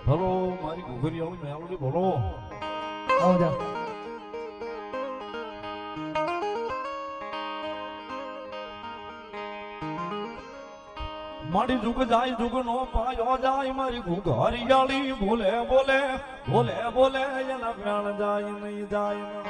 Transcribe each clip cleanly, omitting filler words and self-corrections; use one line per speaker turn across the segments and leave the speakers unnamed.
ભલો મારી ઘુઘરીયાળી મેલોડી ભલો
આવજા
મારી જુગ જાય જુગ નો પાયો જાય મારી ઘુઘરીયાળી બોલે બોલે બોલે બોલે એના પ્રાણ જાય નહીં જાય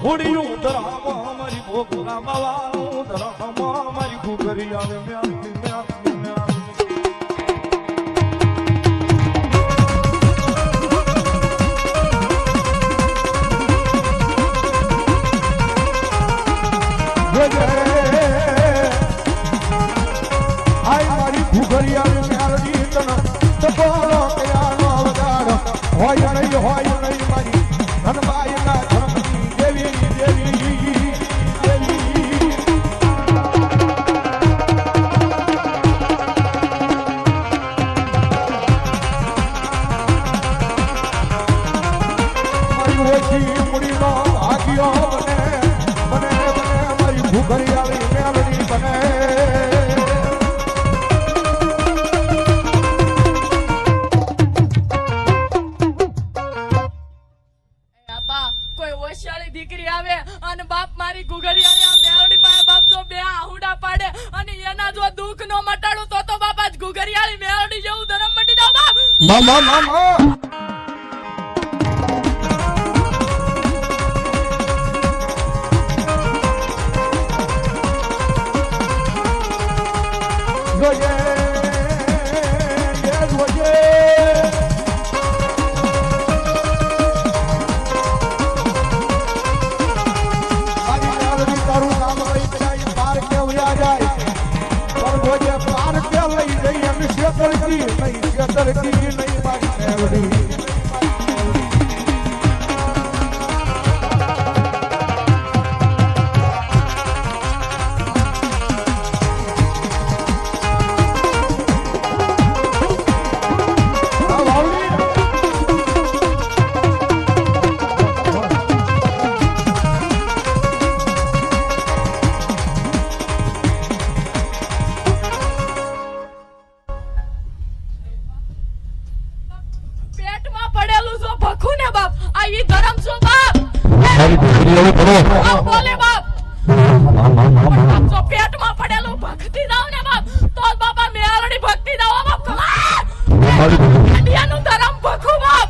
હોડિયું ધરાવો અમારી ભોગલા બાવાનું ધરાવો અમારી ઘુઘરીયાળી મેલોડી તન તપોલો કયાનો વગાડો હોય નહીં મારી ધનબાઈ ના ધર્મની દેવી મુડીનો ભાગ્યો બને મારી ઘુઘરીયાળી મેલોડી બને
દીકરી આવે અને બાપ મારી ઘુઘરીયાળી મેલોડી પાસે બાપ જો બે આહુડા પાડે અને એના જો દુઃખ નો મટાડું તો બાપા જ ઘુઘરીયાળી મેલોડી જેવું ધરમ મટી જાવ બાપ
મામા
બોલે બાપ જો પેટમાં પડેલું ભક્તિ દાવ ને બાપ તો બાપા મેલોડી ભક્તિ દાવ બાપ અડિયાનું ધરમ ભખું બાપ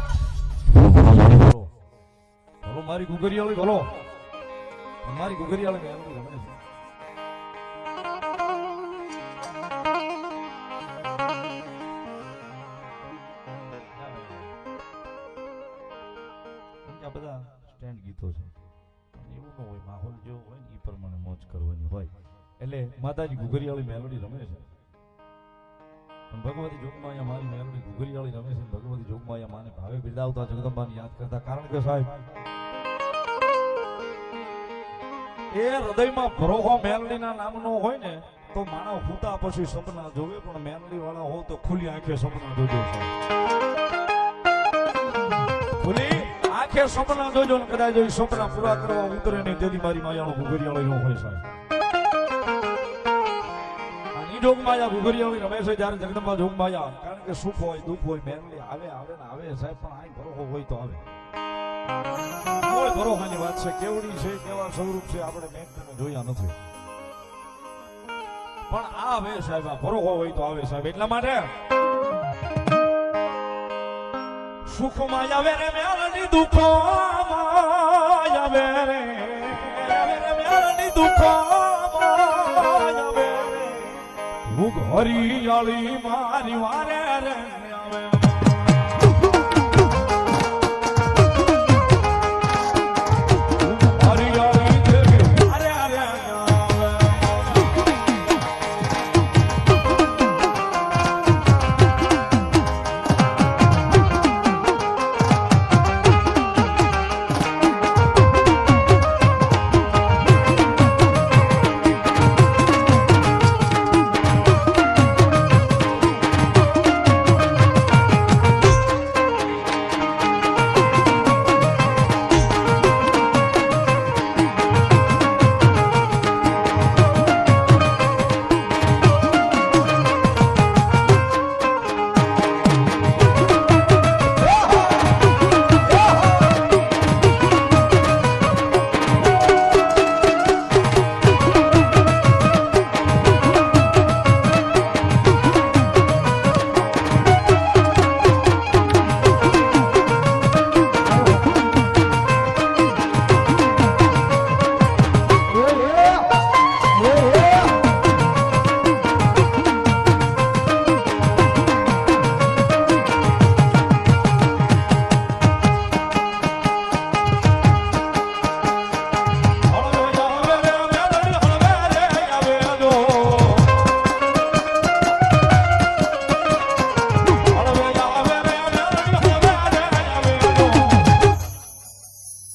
ભલો મારી ઘુઘરીયાળી ભલો મારી ઘુઘરીયાળી મેલોડી ગમે છે આ બધા સ્ટેન્ડ ગીતો છે એવું ન હોય માહોલ જેવો હોય ને એ પ્રમાણે મોજ કરવાની હોય એટલે માતાજી ઘુઘરીયાળી મેલોડી રમે છે પણ ભગવતી જોગમાયા મારી મેલોડી ઘુઘરીયાળી રમે છે ભગવતી જોગમાયા માને ભાવે બિરદાવતા જગદંબાને યાદ કરતા કારણ કે સાહેબ એ હૃદયમાં ભરોહો મેલોડીના નામનો હોય ને તો માણસ હુતા પછી સપના જોવે પણ મેલોડી વાળા હો તો ખુલ્લી આંખે સપના જોજો ખુલ્લી આંખે સપના જોજો ને કદાચ એ સપના પૂરા કરવા ઉતરે નહીં તેથી મારી માયાનો ઘુઘરીયાળી નો હોય સાહેબ જોગમાયા ઘુઘરીયાળી રમે છે જ્યારે જગદંબા જોગમાયા કારણ કે સુખ હોય દુઃખ હોય મેલડી આવે આવે ને આવે સાહેબ પણ આઈ ભરોહો હોય તો આવે કોઈ ભરોસાની વાત છે, કેવડી છે, કેવા સ્વરૂપ છે, આપણે મેં જોયા નથી. પણ આવે સાહેબ, આ ભરોસો હોય તો આવે સાહેબ. એટલા માટે સુખમાં આવે રે મેલડી, દુઃખમાં આવે રે મેલડી, દુઃખમાં આવે રે. હું હરિયાળી મારી વારે રે આવે.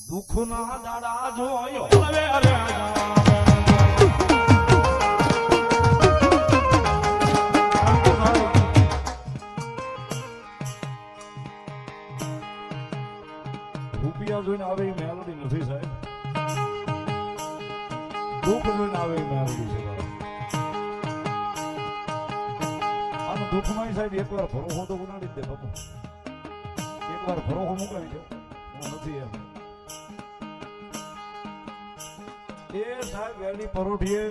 દુઃખના દાડા જોયો હવે રે રૂપિયા જોઈને આવે એ મેલોડી નથી સાહેબ. દુઃખ જોઈને આવે એ મેલોડી છે. આનું દુઃખમાં સાહેબ એકવાર ભરોસો તો ઉડાડી જ દે બાપુ. એકવાર ભરોસો મુકાવી દે નથી એમ. એ સાહેબ વેલી પરોઠીએ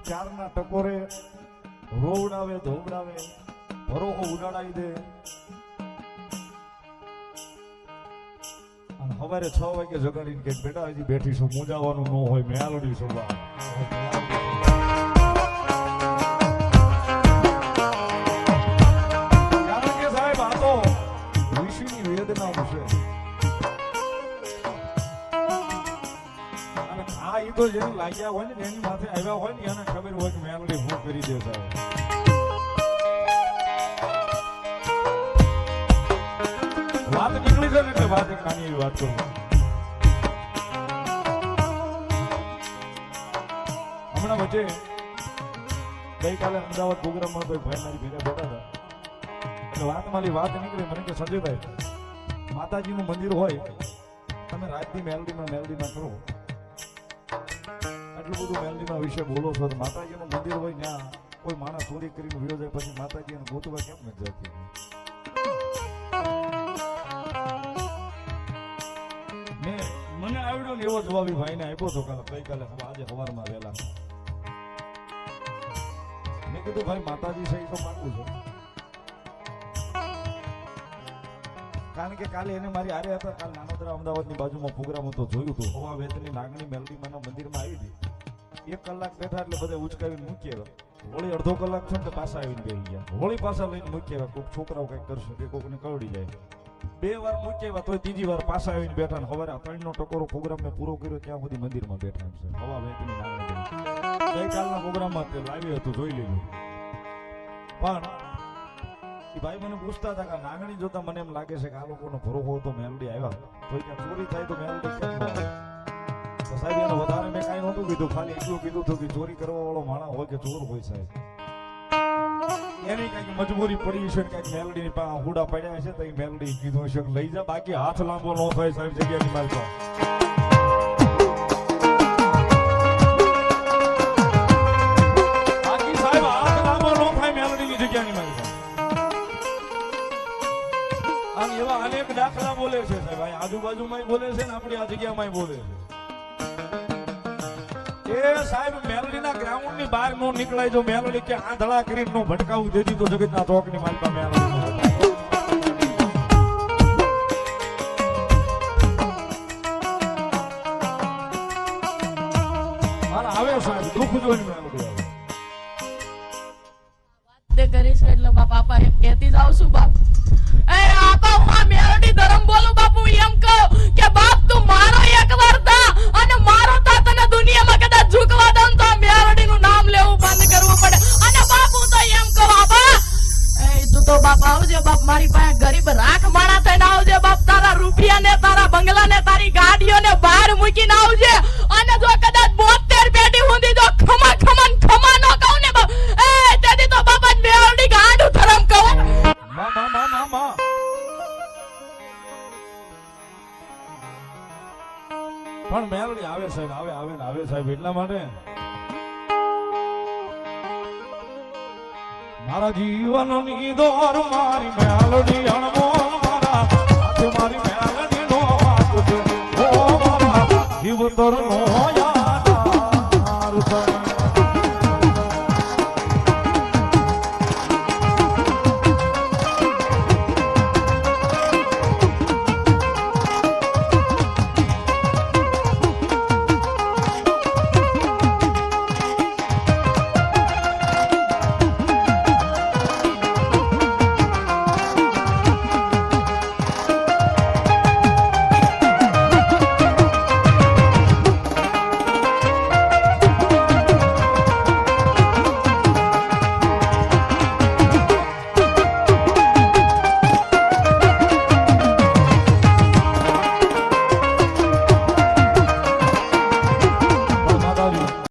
ચારના ટકોરે રોવડાવે ધોવડાવે ભરોસો ઉડાડાવી દે. અને સવારે 6 વાગે જગાડીને કે બેટા હજી બેઠી છું, મૂંઝાવાનું ન હોય, મેલોડી છું. કારણ કે સાહેબ આ તો ઋષિની વેદના છે. આ ઈ તો જેને લાગ્યા હોય ને એની માથે આવ્યા હોય ને એને ખબર હોય કે મેલોડી હું કરી દે સાહેબ. વાત નીકળી છે ને એટલે વાત એક નાની એવી વાત કરું. હમણાં વચ્ચે ગઈકાલે અમદાવાદ પ્રોગ્રામમાં તો ભાઈ મારી ભેગા બેઠા હતા એટલે વાતમાંથી વાત નીકળી. મને કે સંજયભાઈ, માતાજીનું મંદિર હોય, તમે રાતની મેલોડીમાં કરો, આટલું બધું મેલડીમાં વિશે બોલો છો, માતાજીનું મંદિર હોય ત્યાં કોઈ માણસ ચોરી કરીને વિયો જાય પછી માતાજી એને ગોતવા કેમ નથી જતી? મને આવડ્યો ને એવો જવાબ ભાઈને આપ્યો હતો ગઈકાલે આજે સવારમાં વહેલા. મેં કીધું ભાઈ માતાજી છે એ તો માનવું છે. કારણ કે કાલે એને મારી હારે હતા. કાલ નાનોદરા અમદાવાદની બાજુમાં પ્રોગ્રામ હતો, જોયું હતું. હવા વેતની નાગણી મેલડીમાંના મંદિરમાં આવી હતી. 1 કલાક બેઠા એટલે બધા ઉચકાવીને મૂકી આવ્યા. હોળી અડધો કલાક છે ને પાછા આવીને બેસી ગયા. હોળી પાછા લઈને મૂકી આવ્યા. કોઈક છોકરાઓ કંઈક કરશે કે કોઈકને કરડી જાય. 2 વાર મૂકી આવ્યા તોય 3જી વાર પાછા આવીને બેઠા. સવારે 3નો ટકોરો પ્રોગ્રામ મેં પૂરો કર્યો ત્યાં સુધી મંદિરમાં બેઠા છે. હવા વેતની નાગણી ગઈકાલના પ્રોગ્રામમાં તે લાવી હતું, જોઈ લેજો. પણ ભાઈ મને પૂછતા હતા કે નાગણી જોતા મને એમ લાગે છે કે આ લોકોનો ભરોસો હતો મેલડી આવ્યા તો ક્યાં ચોરી થાય તો મેલડી કેમ ન આવે? તો સાહેબ એને વધારે મેં કાંઈ નહોતું કીધું, ખાલી એટલું કીધું હતું કે ચોરી કરવા વાળો માણસ હોય કે ચોર હોય સાહેબ, એની કઈક મજબૂરી પડી છે, કઈક મેલડીની પાસે હુડા પડ્યા છે તો એ મેલડી કીધું હશે લઈ જા, બાકી હાથ લાંબો ન થાય સાહેબ જગ્યાની માલ પર. બાકી સાહેબ હાથ લાંબો ન થાય મેલડીની જગ્યાની માલ પર. આમ એવા અનેક દાખલા બોલે છે સાહેબ, આજુબાજુમાં બોલે જગ્યામાં બોલે છે એ સાહેબ મેલડીના ગ્રાઉન્ડ ની બહાર નો નીકળાય જો મેલડી કે આંધળા કરીને નો ભટકાવું દેતી તો જગતના ચોકની માલપા મેલડી મારા આવે સાહેબ દુઃખ જોઈને મેલડી આવે
તે કરીશ એટલે બાપા એમ કહેતી જાવ છું બાપ એ આપા હું આ મેલડી ધર્મ બોલું બાપુ એમ કહું કે બાપ તું મારો એકવાર થા અને મારો થા તને દુનિયામાં કદાચ ઝૂકવા દઉં તો આ મેલડીનું નામ લેવું બંધ કરવું પડે અને બાપ હું તો એમ કહું બાપા એ તું તો બાપ આવજે બાપ મારી પાસે ગરીબ રાખ માણા થઈને આવજે બાપ તારા રૂપિયા ને તારા બંગલા ને તારી ગાડીઓ ને બહાર મૂકીને આવજે અને જો કદાચ 72 પેટી હુંદી જો ખમા ન કહું ને બાપ એ તેથી તો બાપા મેલડી ગાંડું ધરમ કહું
માં પણ મેલડી આવે સાહેબ આવે સાહેબ એટલા માટે મારા જીવનની દોર મારી મેલડી અણમો મારા સાથે મારી મેલડી નો વાતો છે ઓ મારા જીવ દોર નો